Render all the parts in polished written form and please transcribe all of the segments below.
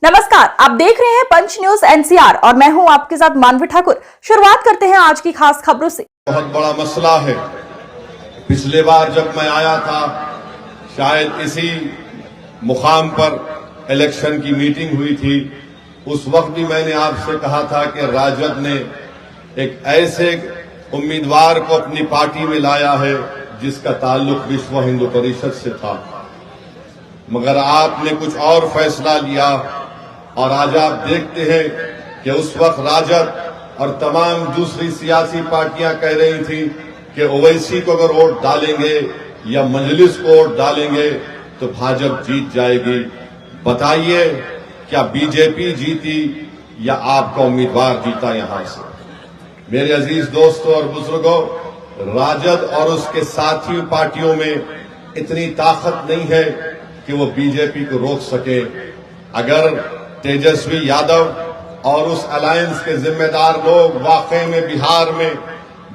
नमस्कार, आप देख रहे हैं पंच न्यूज एनसीआर और मैं हूं आपके साथ मानवी ठाकुर। शुरुआत करते हैं आज की खास खबरों से। बहुत बड़ा मसला है। पिछले बार जब मैं आया था, शायद इसी मुकाम पर इलेक्शन की मीटिंग हुई थी। उस वक्त भी मैंने आपसे कहा था कि राजद ने एक ऐसे उम्मीदवार को अपनी पार्टी में लाया है जिसका ताल्लुक विश्व हिंदू परिषद से था, मगर आपने कुछ और फैसला लिया। और आज आप देखते हैं कि उस वक्त राजद और तमाम दूसरी सियासी पार्टियां कह रही थी कि ओवैसी को अगर वोट डालेंगे या मजलिस को वोट डालेंगे तो भाजपा जीत जाएगी। बताइए, क्या बीजेपी जीती या आपका उम्मीदवार जीता? यहां से मेरे अजीज दोस्तों और बुजुर्गों, राजद और उसके साथी पार्टियों में इतनी ताकत नहीं है कि वो बीजेपी को रोक सके। अगर तेजस्वी यादव और उस अलायंस के जिम्मेदार लोग वाकई में बिहार में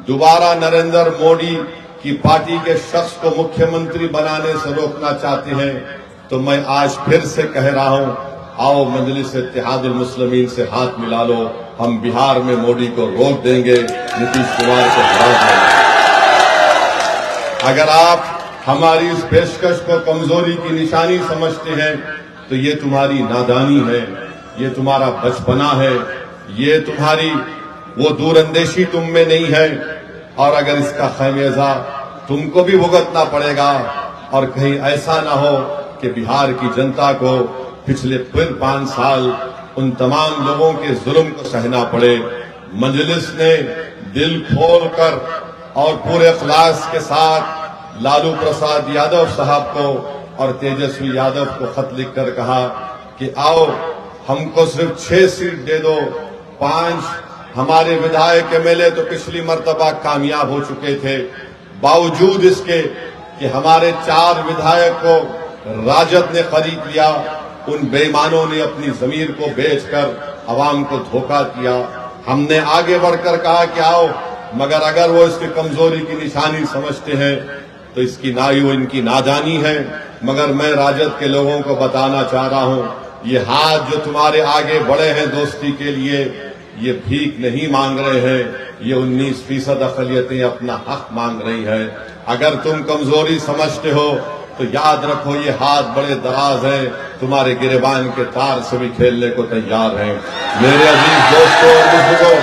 दोबारा नरेंद्र मोदी की पार्टी के शख्स को मुख्यमंत्री बनाने से रोकना चाहते हैं, तो मैं आज फिर से कह रहा हूं, आओ मजलिस इत्तेहादुल मुस्लिमीन से हाथ मिला लो। हम बिहार में मोदी को रोक देंगे, नीतीश कुमार को हरा देंगे। अगर आप हमारी इस पेशकश को कमजोरी की निशानी समझते हैं तो ये तुम्हारी नादानी है, ये तुम्हारा बचपना है, ये तुम्हारी वो दूरअंदेशी तुम में नहीं है। और अगर इसका खमियाजा तुमको भी भुगतना पड़ेगा और कहीं ऐसा ना हो कि बिहार की जनता को पिछले 5 साल उन तमाम लोगों के जुल्म को सहना पड़े। मजलिस ने दिल खोल कर और पूरे इखलास के साथ लालू प्रसाद यादव साहब को और तेजस्वी यादव को खत लिखकर कहा कि आओ हमको सिर्फ 6 सीट दे दो। 5 हमारे विधायक एमएलए तो पिछली मर्तबा कामयाब हो चुके थे, बावजूद इसके कि हमारे 4 विधायक को राजद ने खरीद लिया। उन बेईमानों ने अपनी जमीर को बेचकर अवाम को धोखा किया। हमने आगे बढ़कर कहा कि आओ, मगर अगर वो इसकी कमजोरी की निशानी समझते हैं तो इसकी इनकी नादानी है। मगर मैं राजद के लोगों को बताना चाह रहा हूं, ये हाथ जो तुम्हारे आगे बढ़े हैं दोस्ती के लिए, ये भीख नहीं मांग रहे हैं, ये 19% अक़लियतें अपना हक मांग रही हैं। अगर तुम कमजोरी समझते हो तो याद रखो, ये हाथ बड़े दराज हैं, तुम्हारे गिरेबान के तार से भी खेलने को तैयार हैं। मेरे अजीज दोस्तों और बुजुर्गों,